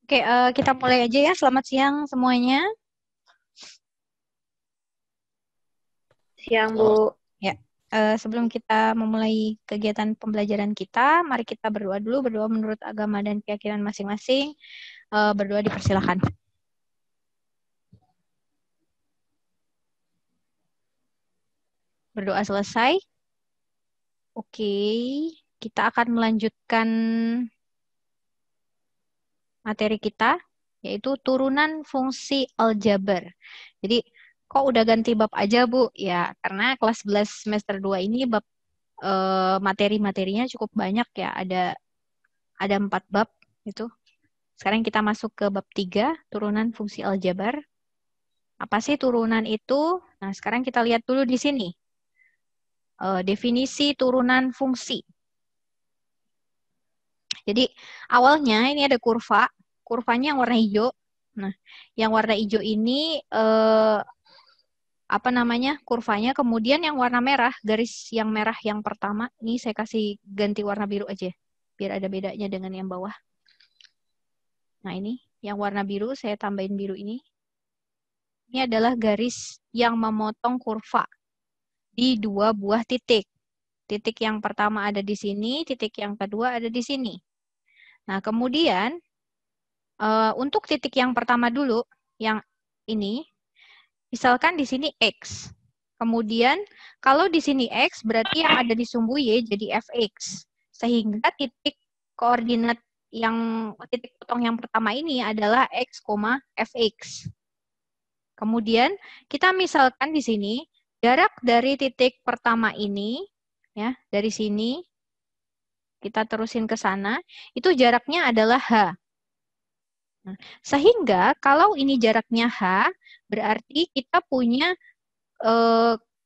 Oke, kita mulai aja ya. Selamat siang semuanya. Siang, Bu. Ya, sebelum kita memulai kegiatan pembelajaran kita, mari kita berdoa dulu. Berdoa menurut agama dan keyakinan masing-masing. Berdoa dipersilakan. Berdoa selesai. Oke, kita akan melanjutkan materi kita, yaitu turunan fungsi aljabar. Jadi, kok udah ganti bab aja, Bu? Ya, karena kelas 11 semester 2 ini bab materi-materinya cukup banyak ya. Ada 4 bab itu. Sekarang kita masuk ke bab 3, turunan fungsi aljabar. Apa sih turunan itu? Nah, sekarang kita lihat dulu di sini. Definisi turunan fungsi. Jadi, awalnya ini ada kurva. Kurvanya yang warna hijau. Nah, yang warna hijau ini apa namanya? Kurvanya. Kemudian yang warna merah, garis yang merah yang pertama. Ini saya kasih ganti warna biru aja. Biar ada bedanya dengan yang bawah. Nah, ini yang warna biru, saya tambahin biru ini. Ini adalah garis yang memotong kurva di 2 buah titik. Titik yang pertama ada di sini, titik yang kedua ada di sini. Nah, kemudian untuk titik yang pertama dulu, yang ini, misalkan di sini X. Kemudian, kalau di sini X, berarti yang ada di sumbu Y jadi Fx. Sehingga titik koordinat titik potong yang pertama ini adalah X, Fx. Kemudian kita misalkan di sini jarak dari titik pertama ini, ya dari sini kita terusin ke sana, itu jaraknya adalah H. Nah, sehingga kalau ini jaraknya H, berarti kita punya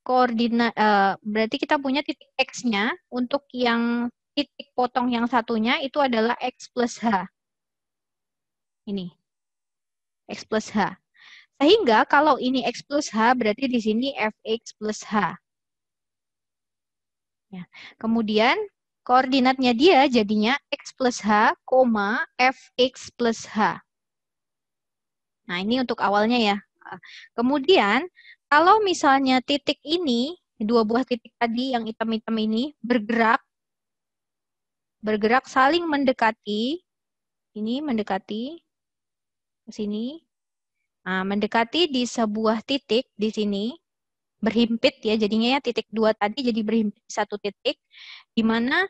koordinat, berarti kita punya titik X-nya untuk yang titik potong yang satunya itu adalah X plus H. Ini, X plus H. Sehingga kalau ini X plus H, berarti di sini Fx plus H. Ya. Kemudian koordinatnya dia jadinya X plus H, Fx plus H. Nah, ini untuk awalnya ya. Kemudian, kalau misalnya titik ini, 2 buah titik tadi yang hitam-hitam ini, bergerak saling mendekati, ini mendekati ke sini, nah, mendekati di sebuah titik di sini, berhimpit ya, jadinya ya titik 2 tadi jadi berhimpit di satu titik, di mana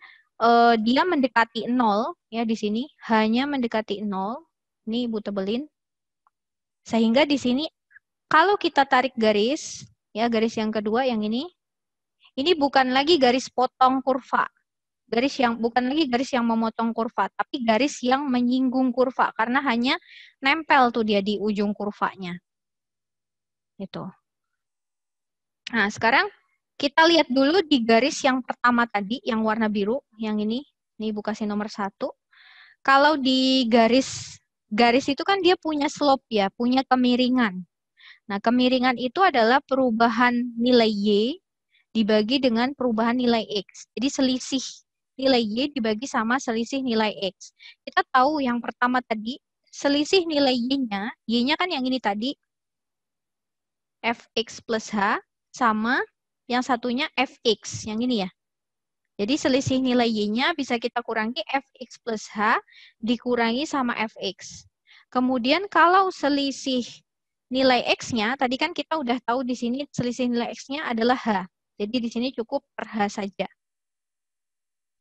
dia mendekati 0, ya di sini, hanya mendekati 0, ini Ibu tebelin, sehingga di sini, kalau kita tarik garis, ya garis yang kedua yang ini bukan lagi garis potong kurva, bukan lagi garis yang memotong kurva, tapi garis yang menyinggung kurva karena hanya nempel tuh dia di ujung kurvanya. Itu. Nah, sekarang kita lihat dulu di garis yang pertama tadi, yang warna biru, yang ini Ibu kasih nomor 1. Kalau di garis itu kan dia punya slope ya, punya kemiringan. Nah, kemiringan itu adalah perubahan nilai Y dibagi dengan perubahan nilai X. Jadi selisih nilai Y dibagi sama selisih nilai X. Kita tahu yang pertama tadi, selisih nilai Y-nya, Y-nya kan yang ini tadi, Fx plus H, sama yang satunya Fx, yang ini ya. Jadi selisih nilai Y-nya bisa kita kurangi Fx plus H dikurangi sama Fx. Kemudian kalau selisih nilai X-nya, tadi kan kita udah tahu di sini selisih nilai X-nya adalah H. Jadi di sini cukup per H saja.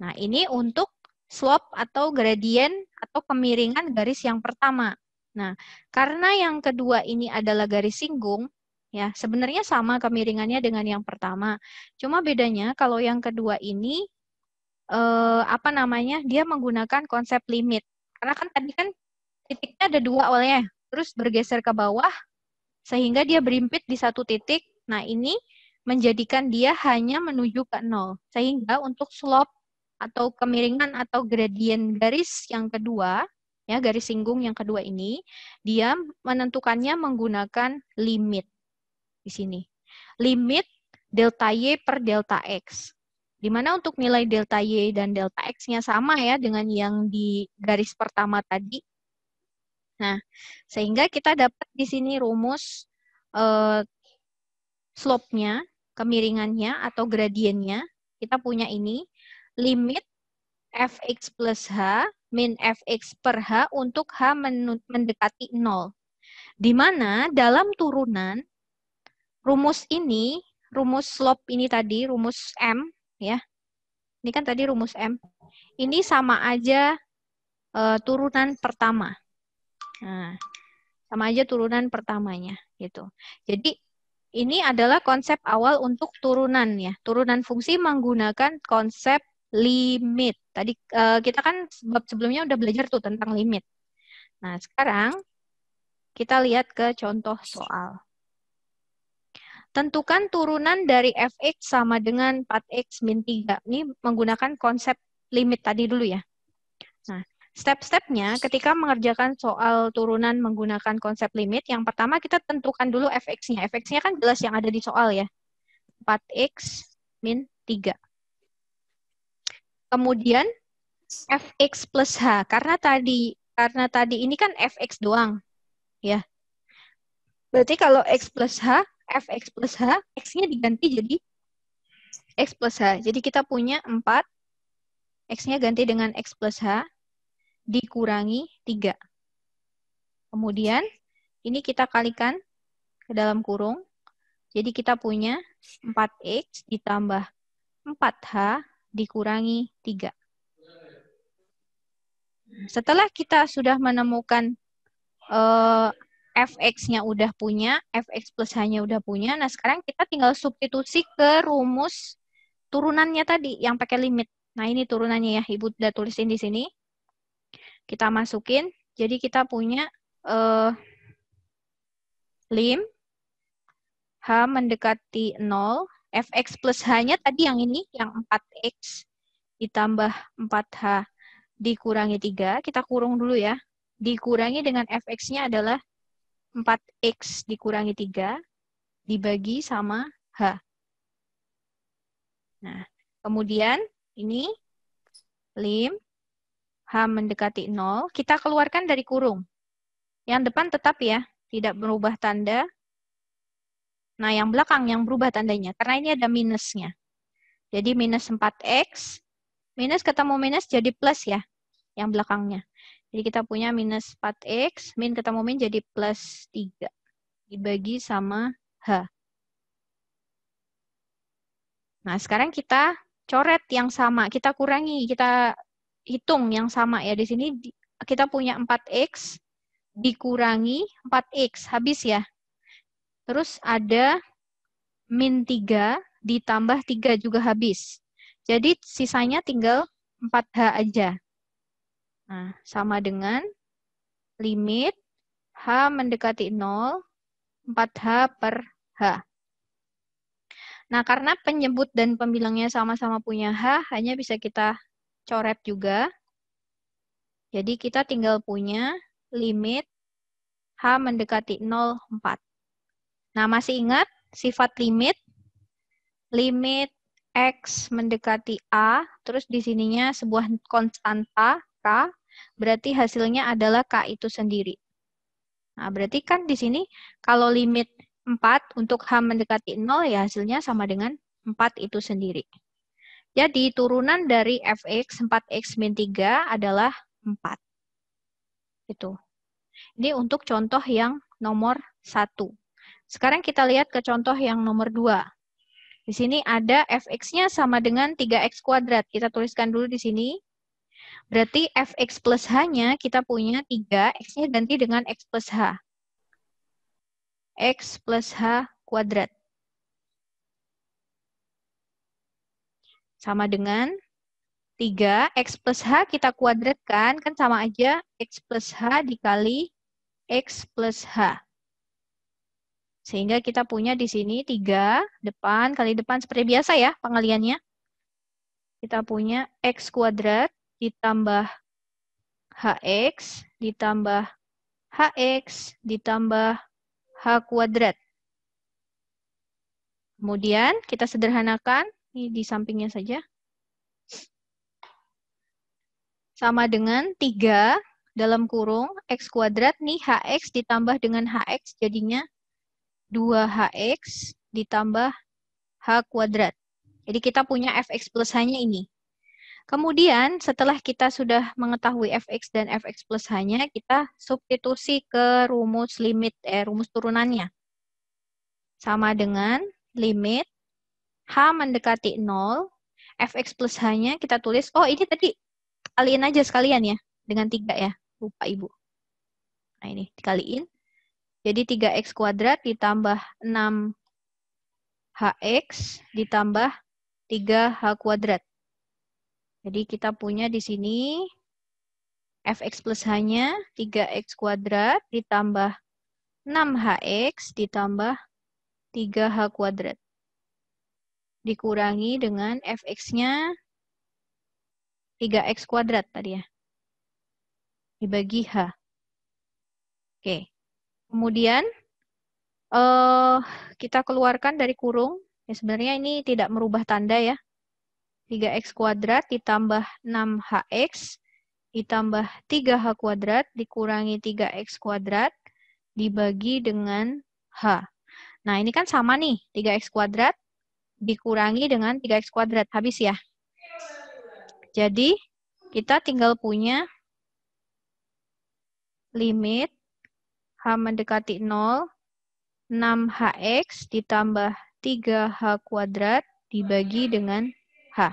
Nah, ini untuk slope atau gradien atau kemiringan garis yang pertama. Nah, karena yang kedua ini adalah garis singgung, ya sebenarnya sama kemiringannya dengan yang pertama. Cuma bedanya kalau yang kedua ini apa namanya? Dia menggunakan konsep limit. Karena kan tadi kan titiknya ada 2 awalnya, terus bergeser ke bawah sehingga dia berimpit di satu titik. Nah, ini menjadikan dia hanya menuju ke 0. Sehingga untuk slope atau kemiringan atau gradien garis yang kedua, ya garis singgung yang kedua ini, dia menentukannya menggunakan limit di sini. Limit delta Y per delta X. Di mana untuk nilai delta Y dan delta X-nya sama ya dengan yang di garis pertama tadi. Nah, sehingga kita dapat di sini rumus slope-nya, kemiringannya atau gradiennya. Kita punya ini, limit fx plus h min fx per h untuk h mendekati 0. Di mana dalam turunan, rumus ini, rumus slope ini tadi, rumus M, ya. Ini kan tadi rumus M. Ini sama aja turunan pertama. Nah, sama aja turunan pertamanya gitu. Jadi ini adalah konsep awal untuk turunan ya. Turunan fungsi menggunakan konsep limit. Tadi kita kan sebelumnya udah belajar tuh tentang limit. Nah, sekarang kita lihat ke contoh soal. Tentukan turunan dari fx sama dengan 4x min 3. Ini menggunakan konsep limit tadi dulu ya. Nah, step-stepnya ketika mengerjakan soal turunan menggunakan konsep limit, yang pertama kita tentukan dulu fx-nya. Fx-nya kan jelas yang ada di soal ya. 4x min 3. Kemudian fx plus h. Karena tadi ini kan fx doang. Ya. Berarti kalau x plus h, fx plus h, x-nya diganti jadi x plus h. Jadi kita punya 4, x-nya ganti dengan x plus h, dikurangi 3. Kemudian, ini kita kalikan ke dalam kurung. Jadi kita punya 4x ditambah 4h dikurangi 3. Setelah kita sudah menemukan fx-nya udah punya, fx plus h-nya udah punya, nah sekarang kita tinggal substitusi ke rumus turunannya tadi yang pakai limit. Nah ini turunannya ya, Ibu udah tulisin di sini. Kita masukin, jadi kita punya lim h mendekati 0, fx plus h-nya tadi yang ini, yang 4x ditambah 4h dikurangi 3, kita kurung dulu ya. Dikurangi dengan fx-nya adalah 4x dikurangi 3, dibagi sama h. Nah, kemudian ini lim h mendekati 0, kita keluarkan dari kurung. Yang depan tetap ya, tidak berubah tanda. Nah, yang belakang yang berubah tandanya, karena ini ada minusnya. Jadi minus 4x, minus ketemu minus jadi plus ya, yang belakangnya. Jadi kita punya minus 4x, min ketemu min jadi plus 3. Dibagi sama h. Nah, sekarang kita coret yang sama. Kita kurangi, kita hitung yang sama ya. Di sini kita punya 4x dikurangi 4x. Habis ya. Terus ada min 3 ditambah 3 juga habis. Jadi sisanya tinggal 4h aja. Nah, sama dengan limit h mendekati 0, 4h per h. Nah, karena penyebut dan pembilangnya sama-sama punya h, hanya bisa kita coret juga. Jadi kita tinggal punya limit h mendekati 0, 4. Nah, masih ingat sifat limit? Limit x mendekati a, terus di sininya sebuah konstanta k, berarti hasilnya adalah k itu sendiri. Nah, berarti kan di sini kalau limit 4 untuk h mendekati 0, ya hasilnya sama dengan 4 itu sendiri. Jadi turunan dari fx 4x min 3 adalah 4. Itu. Ini untuk contoh yang nomor 1. Sekarang kita lihat ke contoh yang nomor 2. Di sini ada fx-nya sama dengan 3x kuadrat. Kita tuliskan dulu di sini. Berarti fx plus h-nya kita punya 3, x-nya ganti dengan x plus h. X plus h kuadrat. Sama dengan 3, x plus h kita kuadratkan, kan sama aja x plus h dikali x plus h. Sehingga kita punya di sini 3, depan kali depan seperti biasa ya pengaliannya. Kita punya x kuadrat ditambah HX ditambah HX ditambah H kuadrat. Kemudian kita sederhanakan, ini di sampingnya saja. Sama dengan 3 dalam kurung X kuadrat, nih HX ditambah dengan HX jadinya 2HX ditambah H kuadrat. Jadi kita punya Fx plus H-nya ini. Kemudian setelah kita sudah mengetahui Fx dan Fx plus H-nya, kita substitusi ke rumus rumus turunannya. Sama dengan limit H mendekati 0, Fx plus H-nya kita tulis, oh ini tadi kaliin aja sekalian ya, dengan 3 ya, lupa Ibu. Nah ini, dikaliin. Jadi 3x kuadrat ditambah 6hx ditambah 3h kuadrat. Jadi kita punya di sini Fx plus H-nya 3x kuadrat ditambah 6hx ditambah 3h kuadrat. Dikurangi dengan Fx-nya 3x kuadrat tadi ya. Dibagi H. Oke. Kemudian kita keluarkan dari kurung. Ya, sebenarnya ini tidak merubah tanda ya. 3x kuadrat ditambah 6hx ditambah 3h kuadrat dikurangi 3x kuadrat dibagi dengan h. Nah, ini kan sama nih, 3x kuadrat dikurangi dengan 3x kuadrat. Habis ya. Jadi, kita tinggal punya limit h mendekati 0, 6hx ditambah 3h kuadrat dibagi dengan h.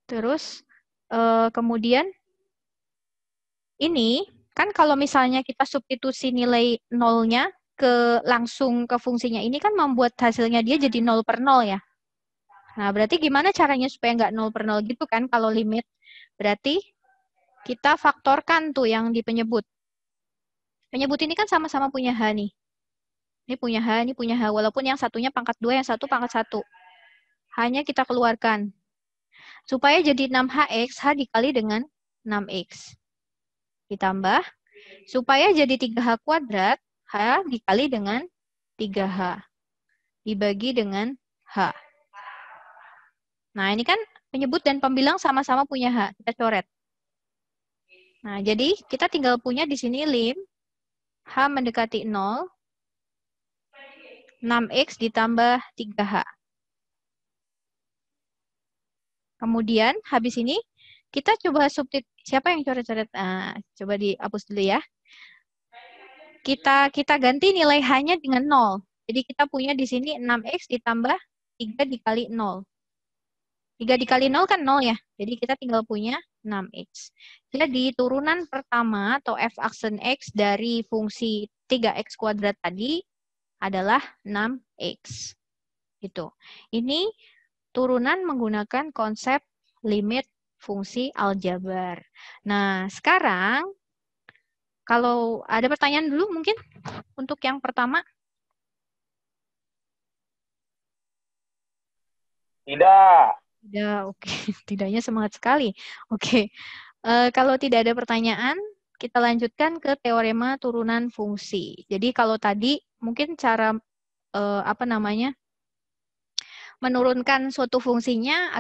Terus, kemudian ini, kan kalau misalnya kita substitusi nilai nolnya langsung ke fungsinya, ini kan membuat hasilnya dia jadi 0 per 0 ya. Nah, berarti gimana caranya supaya nggak 0 per 0 gitu kan kalau limit? Berarti kita faktorkan tuh yang di penyebut. Penyebut ini kan sama-sama punya H nih. Ini punya H, ini punya H. Walaupun yang satunya pangkat 2, yang satu pangkat 1. H-nya kita keluarkan. Supaya jadi 6hx, H dikali dengan 6x. Ditambah, supaya jadi 3h kuadrat, H dikali dengan 3h. Dibagi dengan H. Nah, ini kan penyebut dan pembilang sama-sama punya H. Kita coret. Nah, jadi kita tinggal punya di sini lim H mendekati 0, 6x ditambah 3h. Kemudian, habis ini, kita coba substitusi. Siapa yang coret-coret? Nah, coba dihapus dulu ya. Kita ganti nilai H-nya dengan 0. Jadi kita punya di sini 6x ditambah 3 dikali 0. 3 dikali 0 kan 0 ya. Jadi kita tinggal punya 6x. Jadi turunan pertama atau f aksen x dari fungsi 3x kuadrat tadi adalah 6x. Gitu. Ini turunan menggunakan konsep limit fungsi aljabar. Nah, sekarang kalau ada pertanyaan dulu mungkin untuk yang pertama. Tidak. Tidak, oke. Tidaknya semangat sekali. Oke. Kalau tidak ada pertanyaan, kita lanjutkan ke teorema turunan fungsi. Jadi kalau tadi mungkin cara menurunkan suatu fungsinya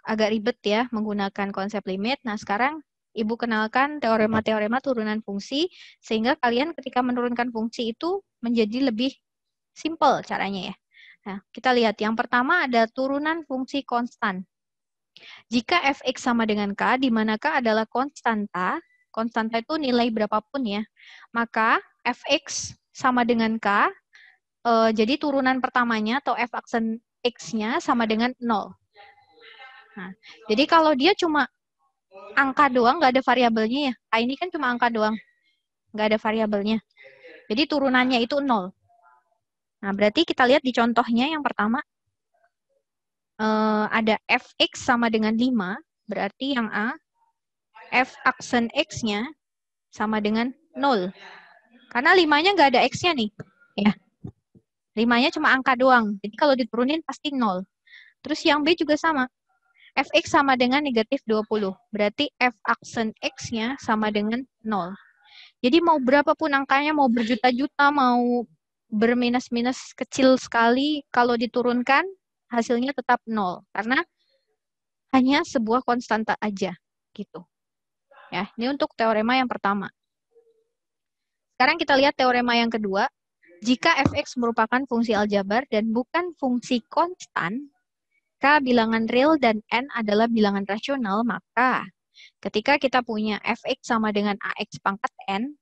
agak ribet ya menggunakan konsep limit. Nah, sekarang Ibu kenalkan teorema-teorema turunan fungsi sehingga kalian ketika menurunkan fungsi itu menjadi lebih simple caranya ya. Nah, kita lihat yang pertama ada turunan fungsi konstan. Jika fx sama dengan k, di mana k adalah konstanta itu nilai berapapun ya, maka fx sama dengan k, jadi turunan pertamanya atau f aksen x-nya sama dengan 0. Nah, jadi kalau dia cuma angka doang, nggak ada variabelnya ya. K ini kan cuma angka doang, nggak ada variabelnya. Jadi turunannya itu 0. Nah, berarti kita lihat di contohnya yang pertama, ada fx sama dengan 5, berarti yang A, f aksen x-nya sama dengan 0. Karena 5-nya nggak ada x-nya nih. Ya. 5-nya cuma angka doang. Jadi kalau diturunin pasti 0. Terus yang B juga sama. Fx sama dengan negatif 20. Berarti F aksen X-nya sama dengan 0. Jadi mau berapapun angkanya, mau berjuta-juta, mau berminus-minus kecil sekali, kalau diturunkan hasilnya tetap 0. Karena hanya sebuah konstanta aja. Gitu. Ya, ini untuk teorema yang pertama. Sekarang kita lihat teorema yang kedua. Jika fx merupakan fungsi aljabar dan bukan fungsi konstan, K bilangan real dan N adalah bilangan rasional, maka ketika kita punya fx sama dengan ax pangkat N,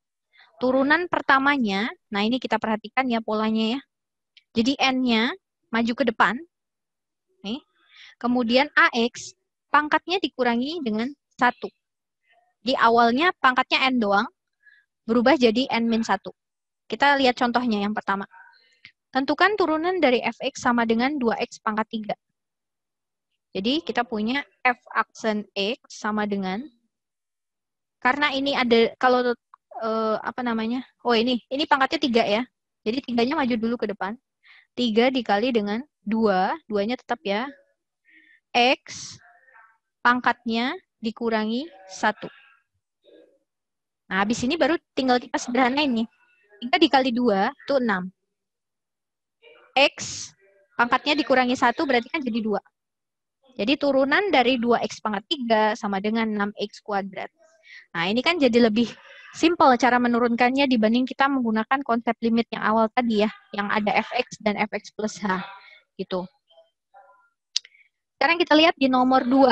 turunan pertamanya, nah ini kita perhatikan ya polanya ya. Jadi N-nya maju ke depan, nih. Kemudian ax pangkatnya dikurangi dengan 1. Di awalnya pangkatnya N doang, berubah jadi N-1. Kita lihat contohnya yang pertama. Tentukan turunan dari fx sama dengan 2x pangkat 3. Jadi kita punya f aksen x sama dengan, karena ini ada, kalau apa namanya, oh ini pangkatnya 3 ya. Jadi 3-nya maju dulu ke depan. 3 dikali dengan 2, 2-nya tetap ya. X pangkatnya dikurangi 1. Nah, habis ini baru tinggal kita sederhanain nih. 3 dikali 2 itu 6. X pangkatnya dikurangi 1 berarti kan jadi 2. Jadi turunan dari 2x pangkat 3 sama dengan 6x kuadrat. Nah, ini kan jadi lebih simpel cara menurunkannya dibanding kita menggunakan konsep limit yang awal tadi ya, yang ada fx dan fx plus h. Gitu. Sekarang kita lihat di nomor 2.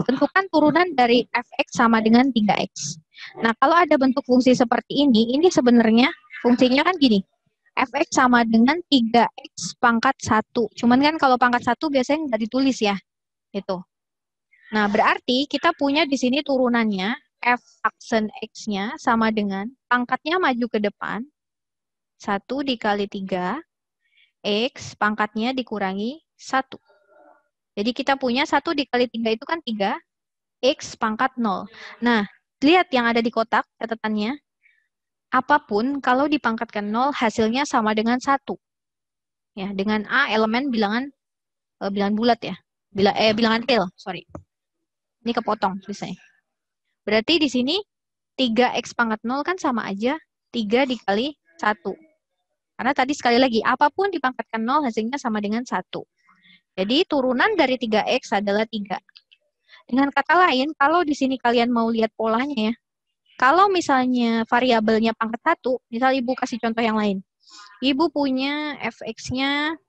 Tentukan turunan dari fx sama dengan 3x. Nah, kalau ada bentuk fungsi seperti ini sebenarnya fungsinya kan gini. Fx sama dengan 3x pangkat 1. Cuman kan kalau pangkat 1 biasanya nggak ditulis ya. Itu. Nah, berarti kita punya di sini turunannya f aksen x-nya sama dengan pangkatnya maju ke depan. 1 dikali 3. X pangkatnya dikurangi 1. Jadi kita punya 1 dikali 3 itu kan 3. X pangkat 0. Nah, lihat yang ada di kotak catatannya. Apapun kalau dipangkatkan 0 hasilnya sama dengan 1. Ya, dengan A elemen bilangan bulat ya. Bilangan real, sorry. Ini kepotong tulisannya. Berarti di sini 3x pangkat 0 kan sama aja 3 dikali 1. Karena tadi sekali lagi apapun dipangkatkan 0 hasilnya sama dengan 1. Jadi turunan dari 3x adalah 3. Dengan kata lain, kalau di sini kalian mau lihat polanya ya. Kalau misalnya variabelnya pangkat 1, misal Ibu kasih contoh yang lain. Ibu punya fx-nya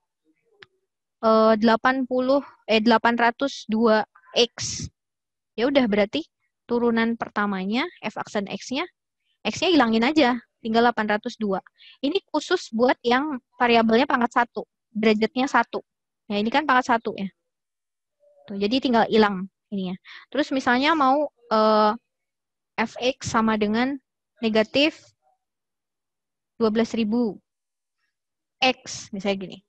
802x. Ya udah berarti turunan pertamanya f aksen x-nya hilangin aja, tinggal 802. Ini khusus buat yang variabelnya pangkat 1, derajatnya 1. Ya ini kan pangkat 1 ya. Tuh, jadi tinggal hilang ininya. Terus misalnya mau fx sama dengan negatif 12.000 x, misalnya gini.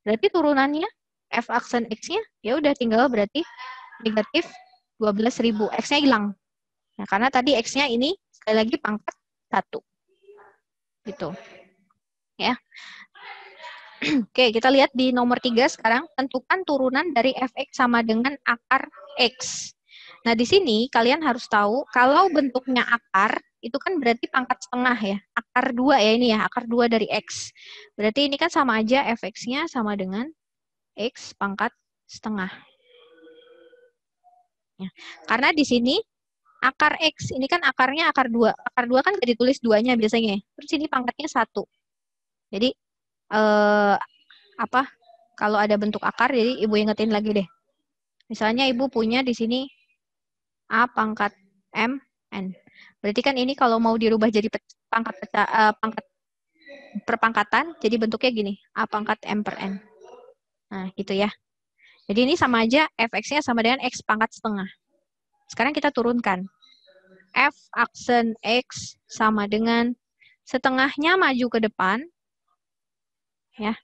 Berarti turunannya f aksen x-nya ya udah tinggal berarti negatif 12.000. X-nya hilang. Nah, karena tadi X-nya ini sekali lagi pangkat 1. Gitu. Ya. Oke, kita lihat di nomor 3 sekarang. Tentukan turunan dari fx sama dengan akar X. Nah, di sini kalian harus tahu kalau bentuknya akar, itu kan berarti pangkat setengah ya. Akar 2 ya ini ya, akar 2 dari X. Berarti ini kan sama aja fx-nya sama dengan X pangkat setengah. Ya. Karena di sini akar X, ini kan akarnya akar 2. Akar 2 kan nggak ditulis 2-nya biasanya. Terus ini pangkatnya 1. Jadi, kalau ada bentuk akar, jadi Ibu ingetin lagi deh. Misalnya Ibu punya di sini A pangkat M, N. Berarti kan ini kalau mau dirubah jadi pangkat perpangkatan, jadi bentuknya gini. A pangkat M per N. Nah, gitu ya. Jadi ini sama aja fx-nya sama dengan X pangkat setengah. Sekarang kita turunkan. F aksen X sama dengan setengahnya maju ke depan. Ya.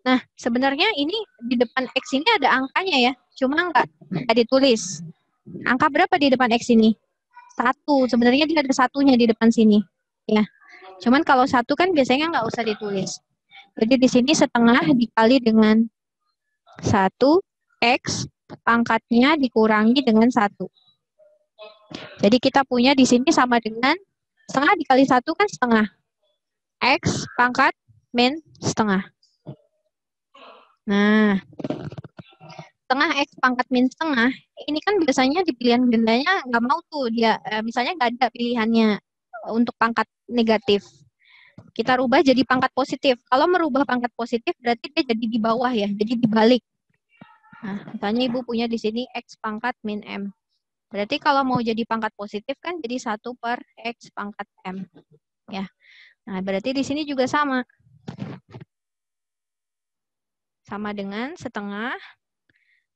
Nah, sebenarnya ini di depan X ini ada angkanya ya. Cuma nggak ditulis. Angka berapa di depan X ini? 1. Sebenarnya dia ada satunya di depan sini. Ya. Cuman kalau 1 kan biasanya nggak usah ditulis. Jadi di sini setengah dikali dengan 1x pangkatnya dikurangi dengan 1. Jadi kita punya di sini sama dengan setengah dikali 1 kan setengah. X pangkat min setengah. Nah, setengah X pangkat min setengah, ini kan biasanya di pilihan gendanya nggak mau tuh dia, misalnya nggak ada pilihannya untuk pangkat negatif. Kita rubah jadi pangkat positif. Kalau merubah pangkat positif berarti dia jadi di bawah ya, jadi dibalik. Nah, misalnya Ibu punya di sini X pangkat min M. Berarti kalau mau jadi pangkat positif kan jadi 1 per X pangkat M. Ya. Nah, berarti di sini juga sama. Sama dengan setengah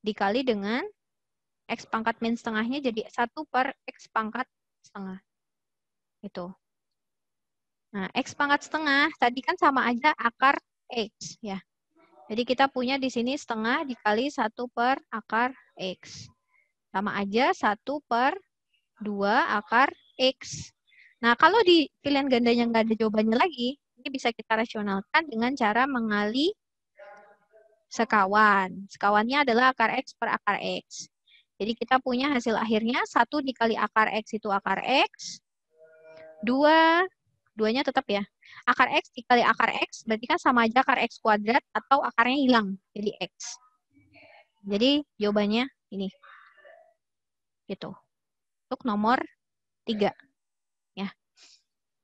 dikali dengan X pangkat min setengahnya jadi 1 per X pangkat setengah. Itu. Nah, X pangkat setengah tadi kan sama aja akar X. Ya. Jadi kita punya di sini setengah dikali 1 per akar X. Sama aja 1 per 2 akar X. Nah, kalau di pilihan gandanya nggak ada jawabannya lagi, ini bisa kita rasionalkan dengan cara mengali sekawan. Sekawannya adalah akar X per akar X. Jadi kita punya hasil akhirnya 1 dikali akar X itu akar X. 2-nya tetap ya. Akar X dikali akar X berarti kan sama aja akar X kuadrat atau akarnya hilang. Jadi X. Jadi jawabannya ini. Gitu. Untuk nomor 3. Ya.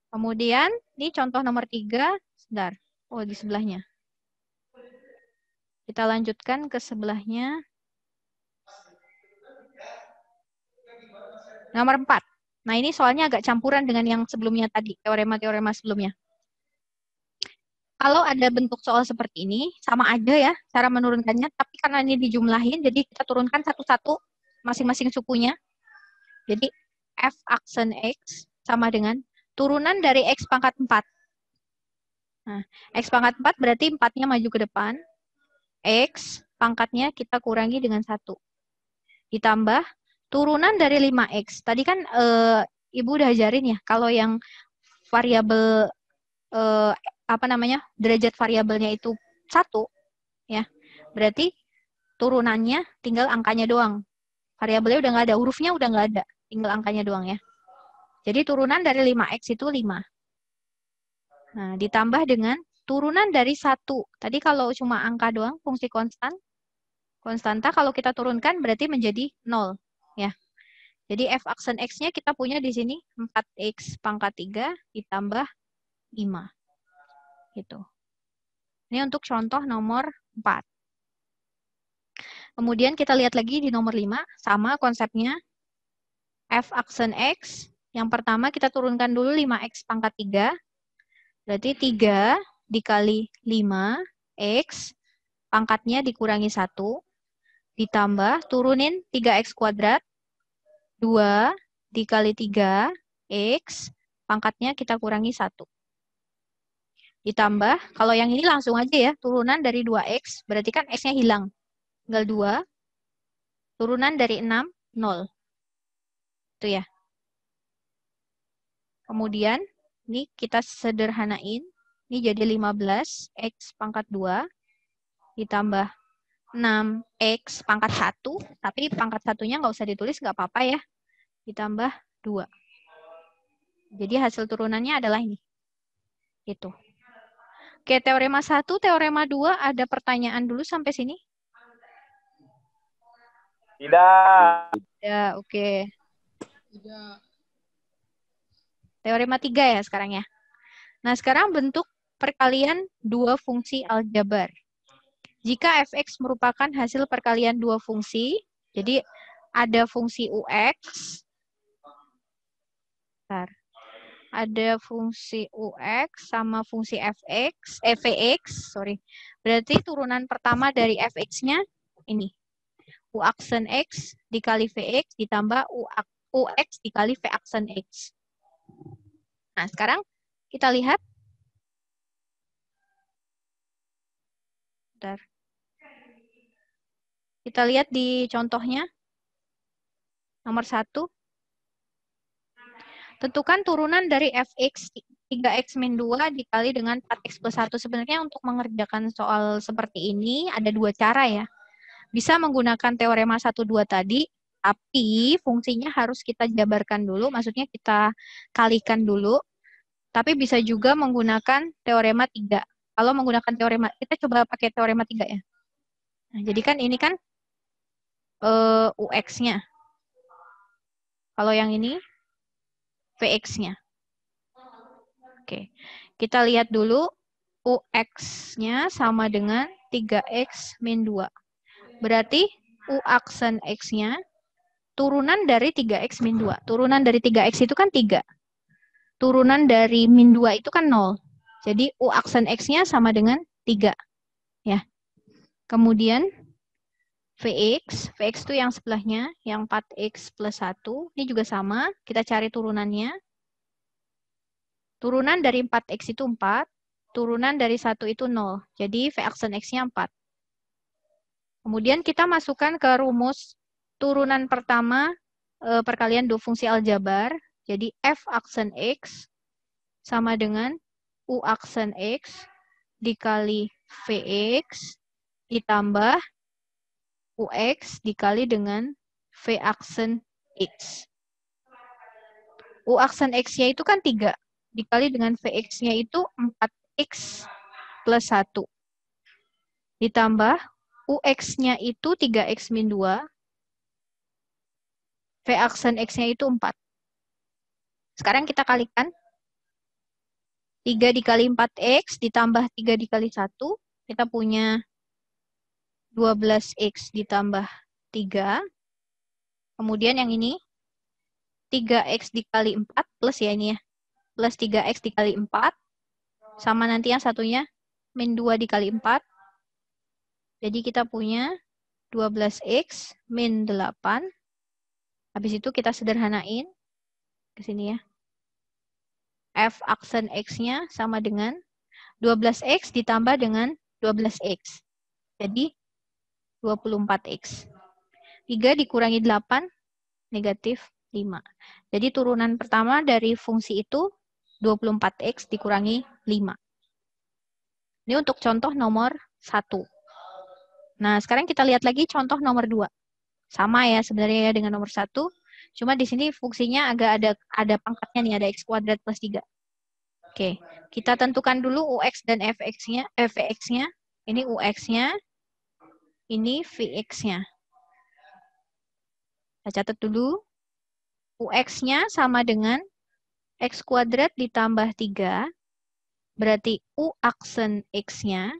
Kemudian, ini contoh nomor 3. Sebentar. Oh, di sebelahnya. Kita lanjutkan ke sebelahnya. Nomor 4. Nah, ini soalnya agak campuran dengan yang sebelumnya tadi, teorema-teorema sebelumnya. Kalau ada bentuk soal seperti ini, sama aja ya cara menurunkannya, tapi karena ini dijumlahin, jadi kita turunkan satu-satu masing-masing sukunya. Jadi, F aksen X sama dengan turunan dari X pangkat 4. Nah, X pangkat 4 berarti 4-nya maju ke depan. X pangkatnya kita kurangi dengan 1. Ditambah turunan dari 5X. Tadi kan Ibu udah ajarin ya, kalau yang variabel derajat variabelnya itu 1 ya. Berarti turunannya tinggal angkanya doang. Variabelnya udah nggak ada, hurufnya udah nggak ada, tinggal angkanya doang ya. Jadi turunan dari 5X itu 5. Nah, ditambah dengan turunan dari 1. Tadi kalau cuma angka doang, fungsi konstanta kalau kita turunkan berarti menjadi 0 ya. Jadi f aksen x-nya kita punya di sini 4x pangkat 3 ditambah 5. Gitu. Ini untuk contoh nomor 4. Kemudian kita lihat lagi di nomor 5, sama konsepnya. F aksen x, yang pertama kita turunkan dulu 5x pangkat 3. Berarti 3 dikali 5x pangkatnya dikurangi 1. Ditambah, turunin 3x kuadrat, 2 dikali 3x, pangkatnya kita kurangi 1. Ditambah, kalau yang ini langsung aja ya, turunan dari 2x, berarti kan x-nya hilang. Tinggal 2, turunan dari 6, 0. Itu ya. Kemudian, ini kita sederhanain, ini jadi 15x pangkat 2, ditambah 6x pangkat 1, tapi pangkat 1-nya nggak usah ditulis, nggak apa-apa ya. Ditambah 2. Jadi hasil turunannya adalah ini. Itu. Oke, teorema 1, teorema 2, ada pertanyaan dulu sampai sini? Tidak. Ya, oke. Tidak. Teorema 3 ya sekarang ya. Nah, sekarang bentuk perkalian dua fungsi aljabar. Jika fx merupakan hasil perkalian dua fungsi, jadi ada fungsi ux, ada fungsi ux sama fungsi vx, berarti turunan pertama dari fx-nya ini. U aksen x dikali vx ditambah ux dikali v aksen x. Nah, sekarang kita lihat. Bentar. Kita lihat di contohnya. Nomor 1. Tentukan turunan dari fx 3x min 2 dikali dengan 4x plus 1. Sebenarnya untuk mengerjakan soal seperti ini ada dua cara ya. bisa menggunakan teorema 1-2 tadi, tapi fungsinya harus kita jabarkan dulu, maksudnya kita kalikan dulu, tapi bisa juga menggunakan teorema 3. Kalau menggunakan teorema, kita coba pakai teorema 3 ya. Nah, jadi kan ini kan UX-nya. Kalau yang ini VX-nya. Oke, kita lihat dulu UX-nya sama dengan 3X min 2. Berarti U aksen X-nya turunan dari 3X min 2. Turunan dari 3X itu kan 3. Turunan dari min 2 itu kan 0. Jadi U aksen X-nya sama dengan 3. Ya. Kemudian VX itu yang sebelahnya, yang 4X plus 1. Ini juga sama, kita cari turunannya. Turunan dari 4X itu 4, turunan dari 1 itu 0. Jadi V aksen X-nya 4. Kemudian kita masukkan ke rumus turunan pertama perkalian dua fungsi aljabar. Jadi F aksen X sama dengan U aksen X dikali VX ditambah UX dikali dengan V aksen X. U aksen X-nya itu kan 3. Dikali dengan VX-nya itu 4X plus 1. Ditambah UX-nya itu 3X min 2. V aksen X-nya itu 4. Sekarang kita kalikan. 3 dikali 4X ditambah 3 dikali 1. Kita punya 12X ditambah 3. Kemudian yang ini 3X dikali 4 plus ya ini ya. Plus 3X dikali 4. Sama nanti yang satunya min 2 dikali 4. Jadi kita punya 12X min 8. Habis itu kita sederhanain ke sini ya. F aksen X-nya sama dengan 12X ditambah dengan 12X. Jadi 24X. 3 dikurangi 8, negatif 5. Jadi turunan pertama dari fungsi itu 24X dikurangi 5. Ini untuk contoh nomor 1. Nah, sekarang kita lihat lagi contoh nomor 2. Sama ya sebenarnya ya dengan nomor 1. Cuma di sini fungsinya agak ada pangkatnya nih, ada X kuadrat plus 3. Oke, kita tentukan dulu UX dan VX-nya. Ini UX-nya, ini VX-nya. Kita catat dulu. UX-nya sama dengan X kuadrat ditambah 3. Berarti U aksen X-nya.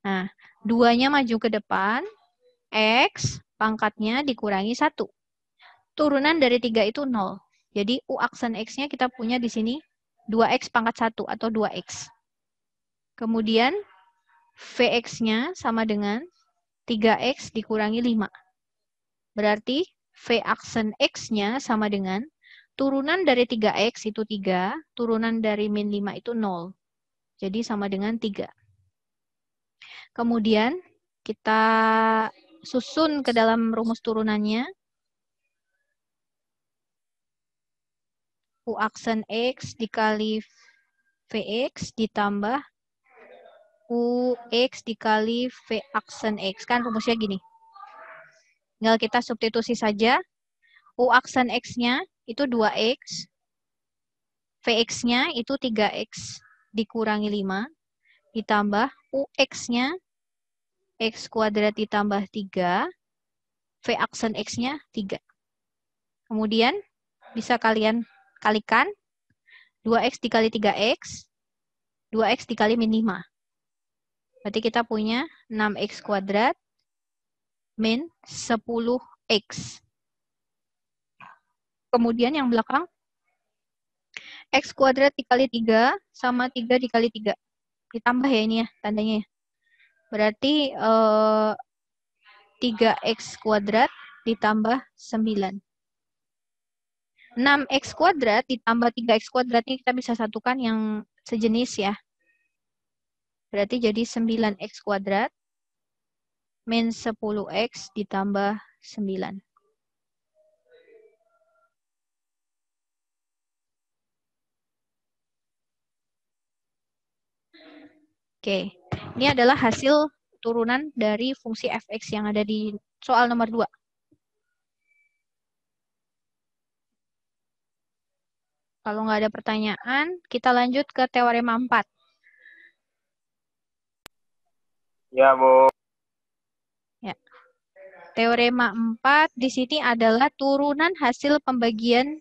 Nah, 2-nya maju ke depan. X pangkatnya dikurangi 1. Turunan dari 3 itu 0. Jadi U aksen X-nya kita punya di sini 2X pangkat 1 atau 2X. Kemudian VX-nya sama dengan 3X dikurangi 5. Berarti V aksen X-nya sama dengan turunan dari 3X itu 3, turunan dari min 5 itu 0. Jadi sama dengan 3. Kemudian kita susun ke dalam rumus turunannya. U aksen X dikali VX ditambah UX dikali V aksen X. Kan rumusnya gini. Tinggal kita substitusi saja. U aksen X-nya itu 2X. VX-nya itu 3X dikurangi 5. Ditambah UX-nya X kuadrat ditambah 3. V aksen X-nya 3. Kemudian bisa kalian kalikan. 2X dikali 3X. 2X dikali min 5. Berarti kita punya 6X kuadrat min 10X. Kemudian yang belakang, X kuadrat dikali 3 sama 3 dikali 3. Ditambah ya ini ya, tandanya ya. Berarti 3X kuadrat ditambah 9. 6X kuadrat ditambah 3X kuadrat ini kita bisa satukan yang sejenis ya. Berarti jadi 9X kuadrat min 10X ditambah 9. Oke, ini adalah hasil turunan dari fungsi fx yang ada di soal nomor 2. Kalau nggak ada pertanyaan, kita lanjut ke teorema 4. Ya, Bu. Ya. Teorema 4 di sini adalah turunan hasil pembagian.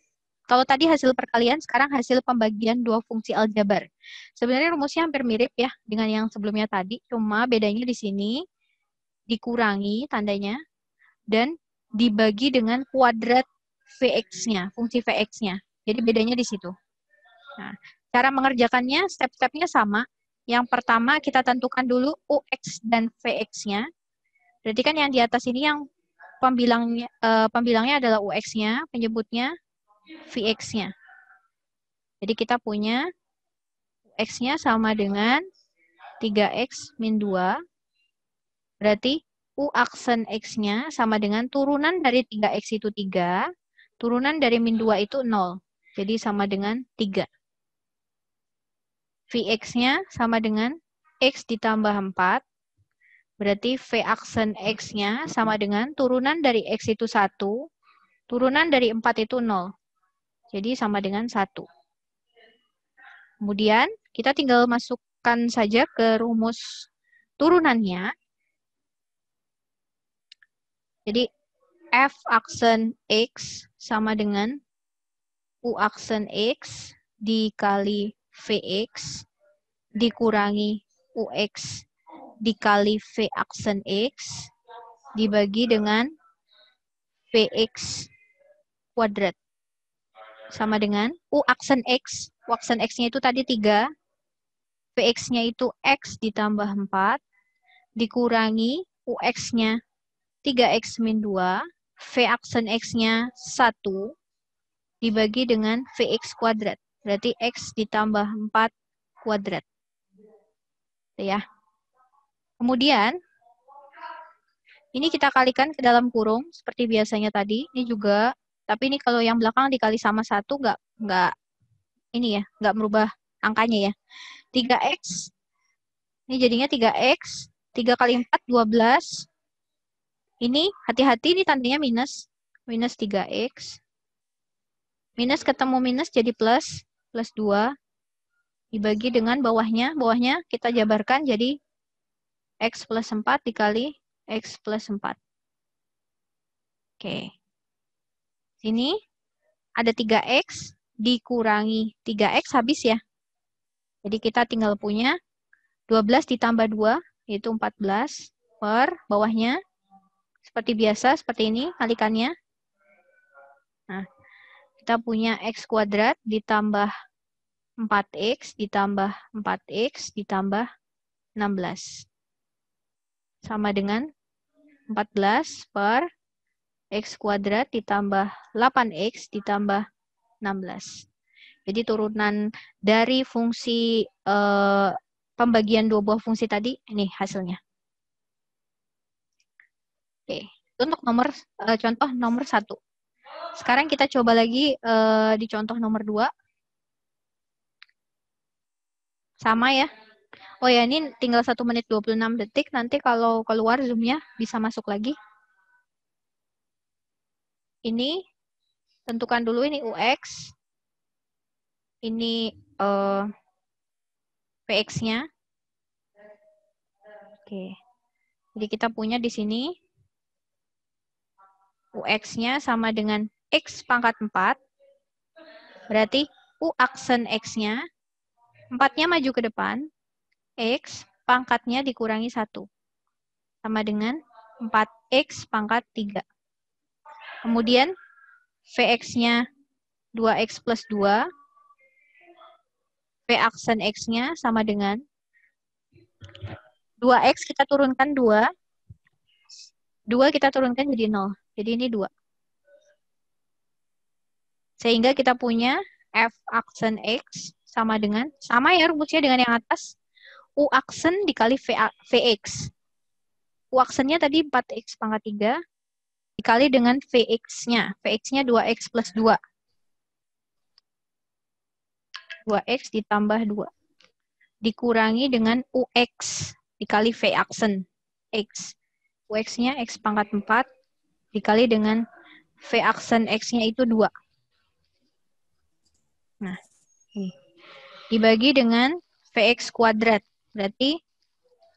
Kalau tadi hasil perkalian, sekarang hasil pembagian dua fungsi aljabar. Sebenarnya rumusnya hampir mirip ya dengan yang sebelumnya tadi, cuma bedanya di sini dikurangi tandanya dan dibagi dengan kuadrat Vx-nya, fungsi Vx-nya. Jadi bedanya di situ. Nah, cara mengerjakannya, step-stepnya sama. Yang pertama kita tentukan dulu Ux dan Vx-nya. Berarti kan yang di atas ini yang pembilangnya adalah Ux-nya, penyebutnya Vx-nya. Jadi kita punya X-nya sama dengan 3X min 2. Berarti U aksen X-nya sama dengan turunan dari 3X itu 3, turunan dari min 2 itu 0. Jadi sama dengan 3. Vx-nya sama dengan X ditambah 4. Berarti V aksen X-nya sama dengan turunan dari X itu 1, turunan dari 4 itu 0. Jadi sama dengan 1. Kemudian kita tinggal masukkan saja ke rumus turunannya. Jadi F aksen X sama dengan U aksen X dikali Vx dikurangi Ux dikali V aksen X dibagi dengan Vx kuadrat. Sama dengan U aksen X. U aksen X-nya itu tadi 3. Vx-nya itu X ditambah 4. Dikurangi Ux-nya 3X min 2. V aksen X-nya 1. Dibagi dengan Vx kuadrat. Berarti X ditambah 4 kuadrat. Ya. Kemudian, ini kita kalikan ke dalam kurung, seperti biasanya tadi. Ini juga, tapi ini kalau yang belakang dikali sama 1, nggak ini ya, nggak merubah angkanya ya. 3X, ini jadinya 3X, 3 kali 4, 12. Ini, hati-hati, ini tandanya minus. Minus 3X. Minus ketemu minus jadi plus. Plus 2. Dibagi dengan bawahnya. Bawahnya kita jabarkan jadi X plus 4 dikali X plus 4. Oke. Sini ada 3X dikurangi 3X habis ya. Jadi kita tinggal punya 12 ditambah 2, yaitu 14 per bawahnya. Seperti biasa, seperti ini kalikannya. Nah, kita punya X kuadrat ditambah 4X ditambah 4X ditambah 16. Sama dengan 14 per X kuadrat ditambah 8X ditambah 16. Jadi turunan dari fungsi pembagian dua buah fungsi tadi, ini hasilnya. Oke, untuk contoh nomor 1. Sekarang kita coba lagi di contoh nomor 2. Sama ya. Oh ya, ini tinggal 1 menit 26 detik. Nanti kalau keluar Zoom-nya bisa masuk lagi. Ini tentukan dulu ini Ux. Ini Vx-nya. Oke. Jadi kita punya di sini Ux-nya sama dengan X pangkat 4. Berarti U aksen X-nya, 4-nya maju ke depan. X pangkatnya dikurangi 1. Sama dengan 4X pangkat 3. Kemudian Vx-nya 2X plus 2. V aksen X-nya sama dengan 2X kita turunkan 2. 2 kita turunkan jadi 0. Jadi ini 2. Sehingga kita punya F aksen X sama dengan, sama ya rumusnya dengan yang atas. U aksen dikali Vx. U aksennya tadi 4X pangkat 3. Dikali dengan Vx-nya. Vx-nya 2X plus 2. 2X ditambah 2. Dikurangi dengan Ux dikali V aksen. Ux. Ux-nya X pangkat 4 dikali dengan V aksen X-nya itu 2. Nah, ini. Dibagi dengan Vx kuadrat. Berarti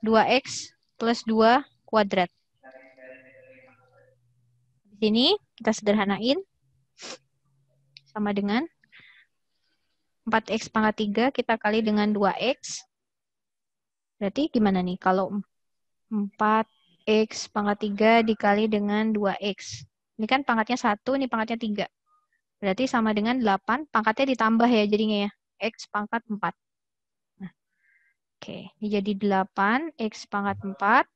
2X plus 2 kuadrat. Di sini kita sederhanain. Sama dengan 4X pangkat 3 kita kali dengan 2X. Berarti gimana nih? Kalau 4X pangkat 3 dikali dengan 2X. Ini kan pangkatnya 1, ini pangkatnya 3. Berarti sama dengan 8, pangkatnya ditambah ya jadinya ya. X pangkat 4. Nah, oke, ini jadi 8X pangkat 4.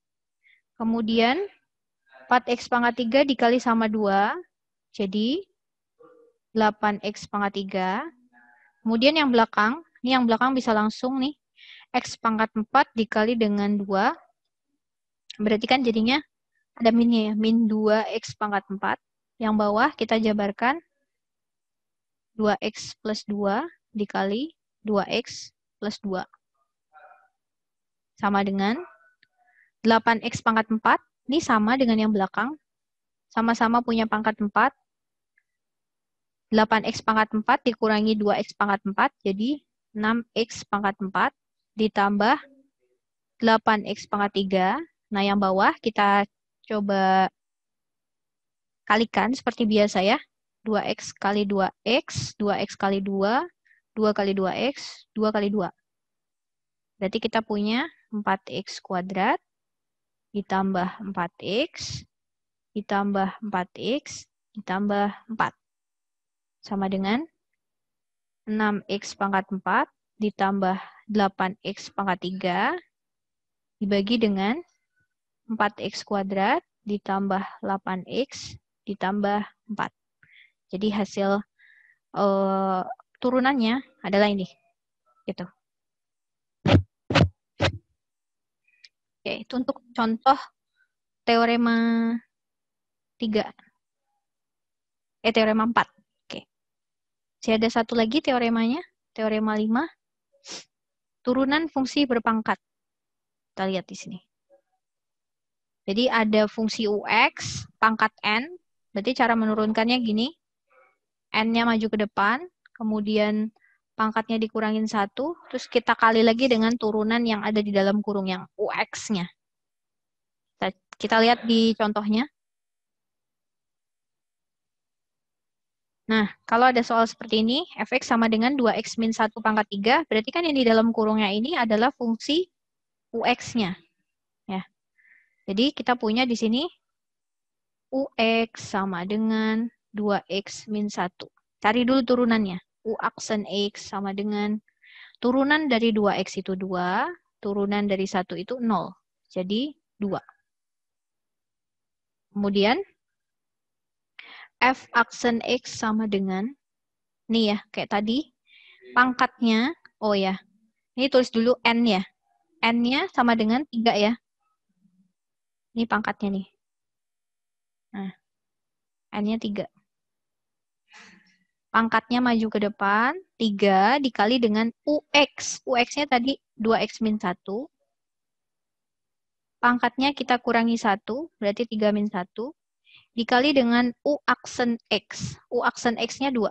Kemudian 4X pangkat 3 dikali sama 2. Jadi 8X pangkat 3. Kemudian yang belakang, ini yang belakang bisa langsung nih. X pangkat 4 dikali dengan 2. Berarti kan jadinya ada minnya ya. Min 2X pangkat 4. Yang bawah kita jabarkan 2X plus 2 dikali 2X plus 2. Sama dengan 8X pangkat 4. Ini sama dengan yang belakang. Sama-sama punya pangkat 4. 8X pangkat 4 dikurangi 2X pangkat 4. Jadi 6X pangkat 4 ditambah 8X pangkat 3. Nah, yang bawah kita coba kalikan seperti biasa ya. 2X kali 2X, 2X kali 2, 2 kali 2X, 2 kali 2. Berarti kita punya 4X kuadrat ditambah 4X, ditambah 4X, ditambah 4. Sama dengan 6X pangkat 4 ditambah 8X pangkat 3 dibagi dengan 4X kuadrat ditambah 8X ditambah 4. Jadi hasil turunannya adalah ini. Gitu. Oke, itu untuk contoh teorema 3. Teorema 4. Oke. Masih ada satu lagi teoremanya, teorema 5. Turunan fungsi berpangkat. Kita lihat di sini. Jadi ada fungsi UX, pangkat N. Berarti cara menurunkannya gini. N-nya maju ke depan, kemudian pangkatnya dikurangin 1, terus kita kali lagi dengan turunan yang ada di dalam kurung, yang UX-nya. Kita lihat di contohnya. Nah, kalau ada soal seperti ini, fx sama dengan 2x min 1 pangkat 3, berarti kan yang di dalam kurungnya ini adalah fungsi UX-nya. Ya. Jadi kita punya di sini UX sama dengan 2x min 1. Cari dulu turunannya. U aksen X sama dengan turunan dari 2x itu 2, turunan dari 1 itu 0. Jadi 2. Kemudian F aksen X sama dengan, nih ya, kayak tadi, pangkatnya, oh ya, ini tulis dulu N ya. N-nya sama dengan 3 ya. Ini pangkatnya nih. Nah, N-nya 3. Pangkatnya maju ke depan, 3 dikali dengan UX. UX-nya tadi 2X min 1. Pangkatnya kita kurangi 1, berarti 3 min 1. Dikali dengan U aksen X. U aksen X-nya 2.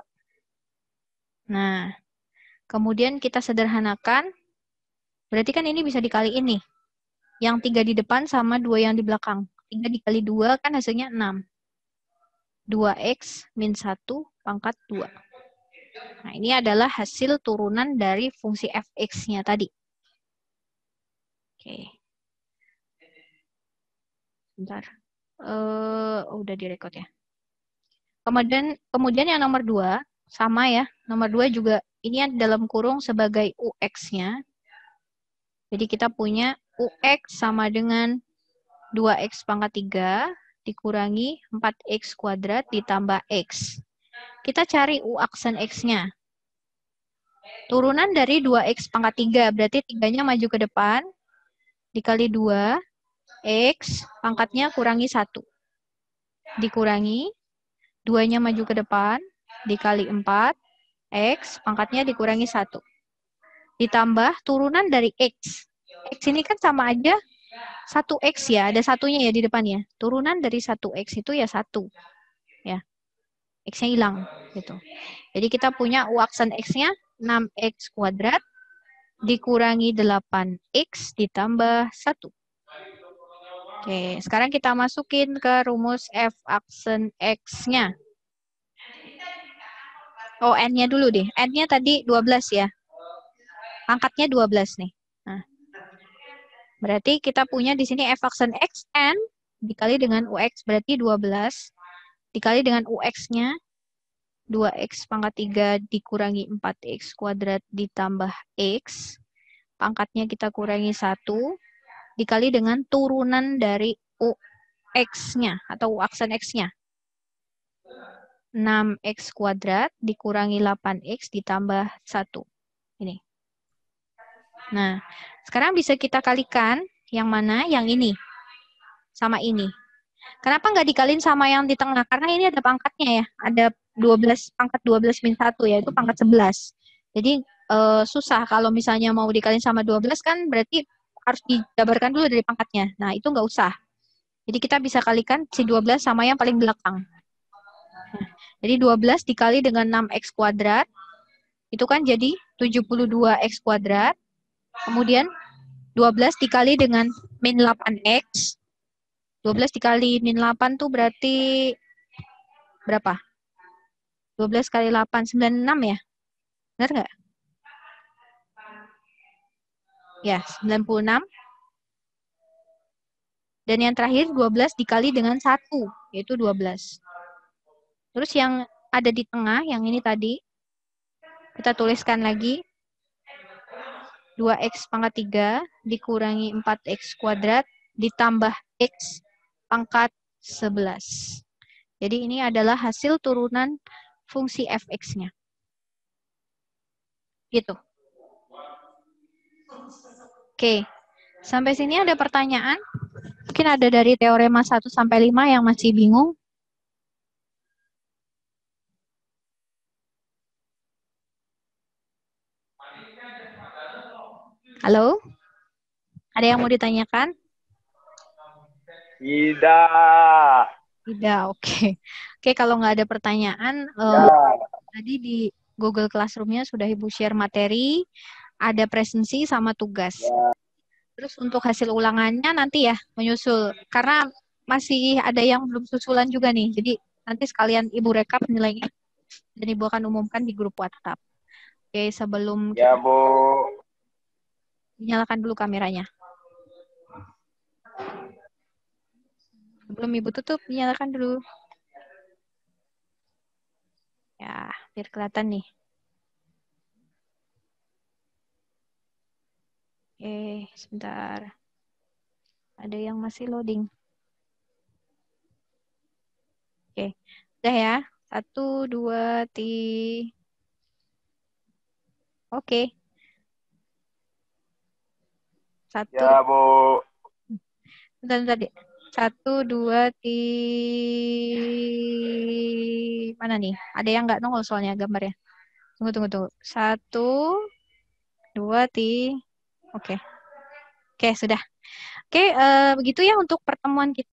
Nah, kemudian kita sederhanakan. Berarti kan ini bisa dikali ini. Yang 3 di depan sama 2 yang di belakang. 3 dikali 2 kan hasilnya 6. 2X min 1 pangkat 2. Nah, ini adalah hasil turunan dari fungsi fx-nya tadi. Oke. Bentar. Udah direkod ya. Kemudian yang nomor 2, sama ya. Nomor 2 juga, ini dalam kurung sebagai UX-nya. Jadi kita punya UX sama dengan 2X pangkat 3 dikurangi 4X kuadrat ditambah X. Kita cari U aksen X-nya. Turunan dari 2X pangkat 3, berarti 3-nya maju ke depan, dikali 2, X, pangkatnya kurangi 1. Dikurangi, 2-nya maju ke depan, dikali 4, X, pangkatnya dikurangi 1. Ditambah turunan dari X. X ini kan sama aja 1X ya, ada satunya ya di depannya. Turunan dari 1X itu ya 1. Ya. X-nya hilang gitu. Jadi kita punya U aksen X-nya 6X kuadrat dikurangi 8X ditambah 1. Oke, sekarang kita masukin ke rumus F aksen X-nya. Oh, N-nya dulu deh. N-nya tadi 12 ya. Pangkatnya 12 nih. Nah, berarti kita punya di sini F aksen X, N dikali dengan UX, berarti 12. Dikali dengan UX-nya, 2X pangkat 3 dikurangi 4X kuadrat ditambah X. Pangkatnya kita kurangi 1. Dikali dengan turunan dari UX-nya atau U aksen X-nya. 6X kuadrat dikurangi 8X ditambah 1. Ini. Nah, sekarang bisa kita kalikan yang mana? Yang ini. Sama ini. Kenapa nggak dikalin sama yang di tengah? Karena ini ada pangkatnya ya. Ada 12, pangkat 12 min 1 ya. Itu pangkat 11. Jadi susah kalau misalnya mau dikalin sama 12 kan berarti harus dijabarkan dulu dari pangkatnya. Nah, itu nggak usah. Jadi kita bisa kalikan si 12 sama yang paling belakang. Nah, jadi 12 dikali dengan 6X kuadrat, itu kan jadi 72X kuadrat. Kemudian 12 dikali dengan min 8X. 12 dikali min 8 tuh berarti berapa? 12 kali 8, 96 ya? Benar nggak? Ya, 96. Dan yang terakhir 12 dikali dengan 1, yaitu 12. Terus yang ada di tengah, yang ini tadi, kita tuliskan lagi. 2X pangkat 3 dikurangi 4X kuadrat ditambah X pangkat 11. Jadi ini adalah hasil turunan fungsi fx-nya. Gitu. Oke. Sampai sini ada pertanyaan? Mungkin ada dari teorema 1 sampai 5 yang masih bingung. Halo? Ada yang mau ditanyakan? Tidak. Tidak, oke. Oke, kalau nggak ada pertanyaan, tadi di Google Classroom-nya sudah Ibu share materi, ada presensi sama tugas. Terus untuk hasil ulangannya nanti ya menyusul, karena masih ada yang belum susulan juga nih. Jadi nanti sekalian Ibu rekap nilainya dan Ibu akan umumkan di grup WhatsApp. Oke, sebelum Ya, Bu. Nyalakan dulu kameranya. Sebelum Ibu tutup, nyalakan dulu. Ya, biar kelihatan nih. Oke, sebentar. Ada yang masih loading. Oke, udah ya. 1, 2, 3. Oke. 1. Ya, Bu. Bentar, deh. 1, 2, 3. Mana nih? Ada yang nggak nongol soalnya gambarnya. Tunggu. 1, 2, 3. Oke. Oke, sudah. Oke, begitu ya untuk pertemuan kita.